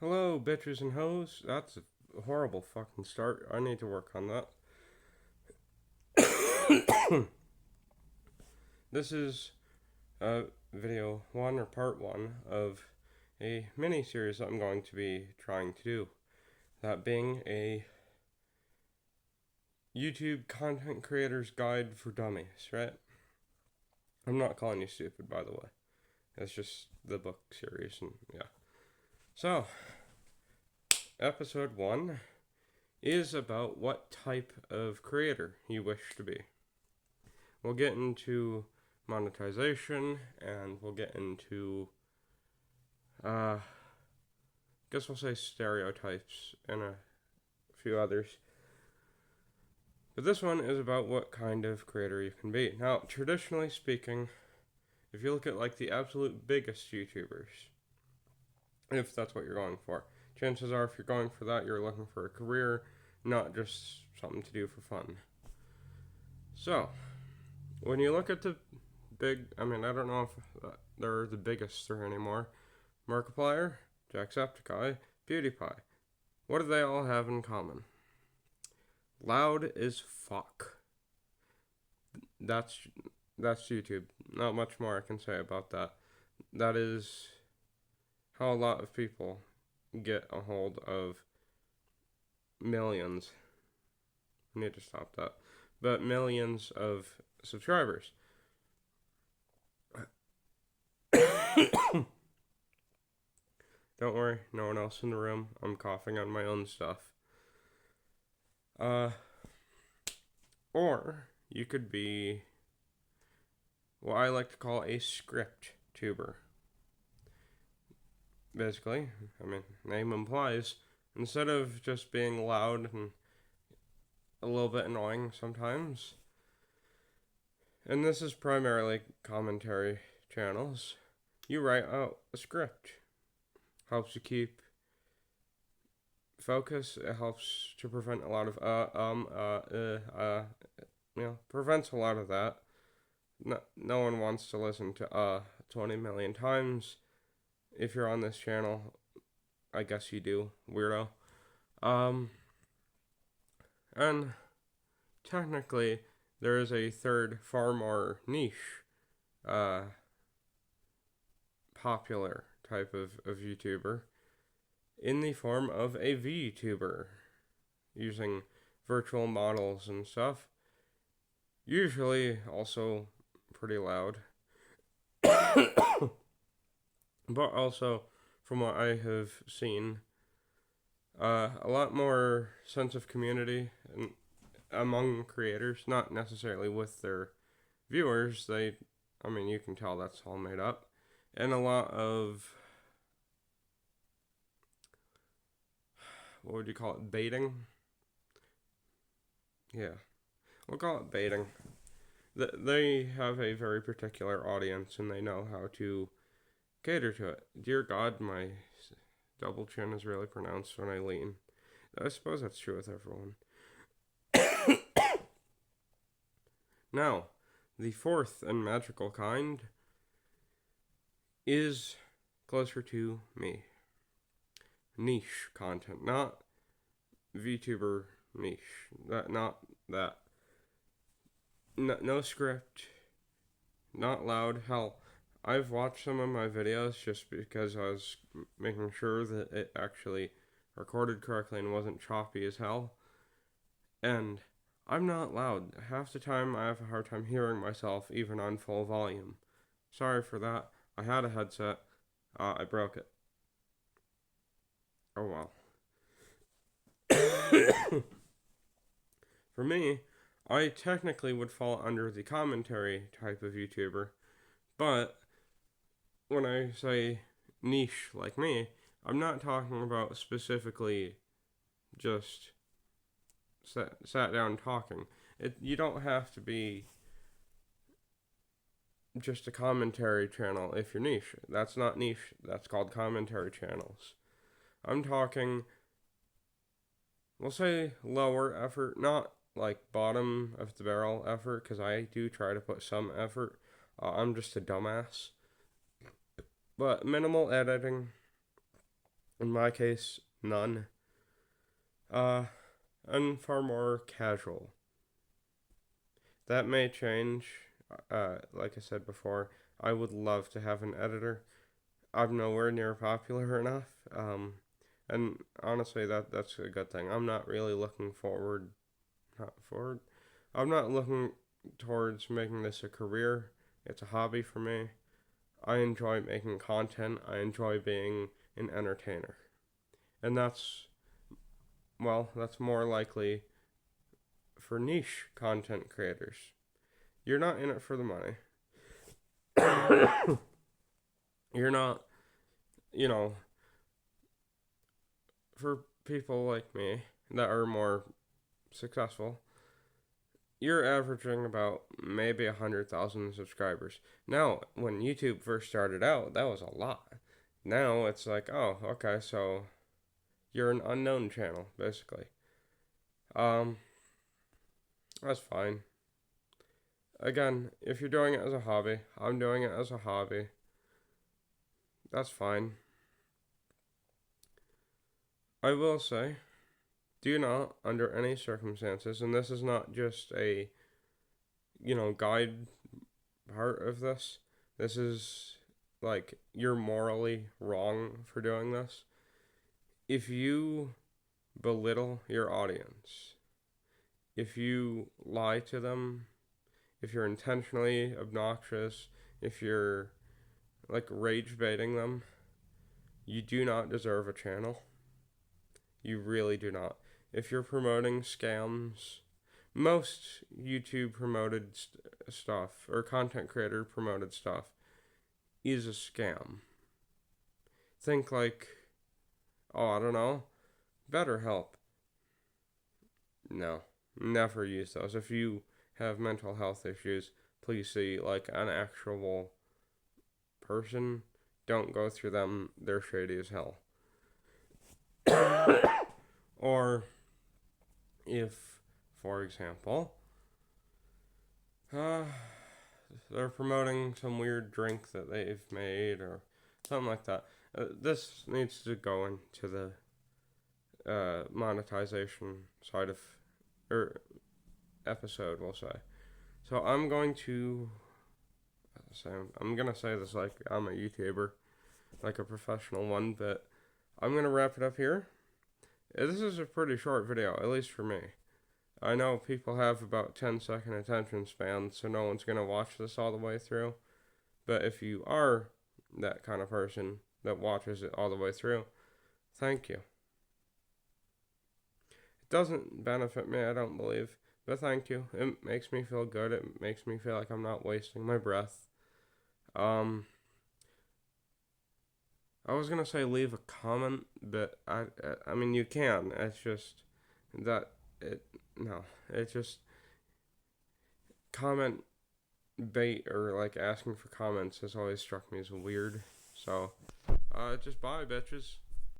Hello, bitches and hoes. That's a horrible fucking start. I need to work on that. This is video one or part one of a mini series I'm going to be trying to do. That being a YouTube content creator's guide for dummies, right? I'm not calling you stupid, by the way. It's just the book series, and yeah. So, episode one is about what type of creator you wish to be. We'll get into monetization, and we'll get into, guess we'll say stereotypes and a few others. But this one is about what kind of creator you can be. Now, traditionally speaking, if you look at like the absolute biggest YouTubers, if that's what you're going for, chances are if you're going for that, you're looking for a career, not just something to do for fun. So, when you look at the big, I don't know if they're the biggest three anymore. Markiplier, Jacksepticeye, PewDiePie. What do they all have in common? Loud as fuck. That's YouTube. Not much more I can say about that. That is how a lot of people get a hold of millions. I need to stop that. But millions of subscribers. Don't worry, no one else in the room. I'm coughing on my own stuff. Or you could be what I like to call a script tuber. Basically, name implies, instead of just being loud and a little bit annoying sometimes, and this is primarily commentary channels, you write out a script. Helps you keep focus. It helps to prevent a lot of prevents a lot of that. No one wants to listen to 20 million times. If you're on this channel, I guess you do, weirdo. And technically, there is a third, far more niche, popular type of YouTuber in the form of a VTuber, using virtual models and stuff. Usually also pretty loud. But also, from what I have seen, a lot more sense of community among creators, not necessarily with their viewers. You can tell that's all made up. And a lot of, what would you call it, baiting? Yeah, we'll call it baiting. They have a very particular audience, and they know how to cater to it. Dear God, my double chin is really pronounced when I lean. I suppose that's true with everyone. Now, the fourth and magical kind is closer to me. Niche content, not VTuber niche. Not that. No script, not loud. Hell, I've watched some of my videos just because I was making sure that it actually recorded correctly and wasn't choppy as hell. And I'm not loud. Half the time I have a hard time hearing myself even on full volume. Sorry for that. I had a headset. I broke it. Oh well. For me, I technically would fall under the commentary type of YouTuber, but when I say niche like me, I'm not talking about specifically just sat down talking. You don't have to be just a commentary channel if you're niche. That's not niche. That's called commentary channels. I'm talking, we'll say lower effort, not like bottom of the barrel effort, because I do try to put some effort. I'm just a dumbass. But minimal editing, In my case, none. And far more casual. That may change. Like I said before, I would love to have an editor. I'm nowhere near popular enough. And honestly, that's a good thing. I'm not really looking forward. Not forward. I'm not looking towards making this a career. It's a hobby for me. I enjoy making content. I enjoy being an entertainer. And that's more likely for niche content creators. You're not in it for the money. You're not, you know, for people like me that are more successful, you're averaging about maybe 100,000 subscribers. Now, when YouTube first started out, that was a lot. Now it's like, oh, okay, so you're an unknown channel, basically. Um, that's fine. Again, if you're doing it as a hobby, I'm doing it as a hobby. That's fine. I will say, do not, under any circumstances, and this is not just a, guide part of this. This is like you're morally wrong for doing this. If you belittle your audience, if you lie to them, if you're intentionally obnoxious, if you're like rage baiting them, you do not deserve a channel. You really do not. If you're promoting scams, most YouTube promoted stuff or content creator promoted stuff is a scam. Think like, oh, I don't know, BetterHelp. No, never use those. If you have mental health issues, please see like an actual person. Don't go through them. They're shady as hell. Or if, for example, they're promoting some weird drink that they've made or something like that. This needs to go into the monetization side of or episode, we'll say. So I'm going to say this like I'm a YouTuber, like a professional one, but I'm gonna wrap it up here. This is a pretty short video, at least for me. I know people have about 10-second attention spans, so no one's going to watch this all the way through. But if you are that kind of person that watches it all the way through, thank you. It doesn't benefit me, I don't believe, but thank you. It makes me feel good. It makes me feel like I'm not wasting my breath. I was going to say leave a comment, but I mean, you can. It's just that it's just comment bait or like asking for comments has always struck me as weird. So, just bye, bitches.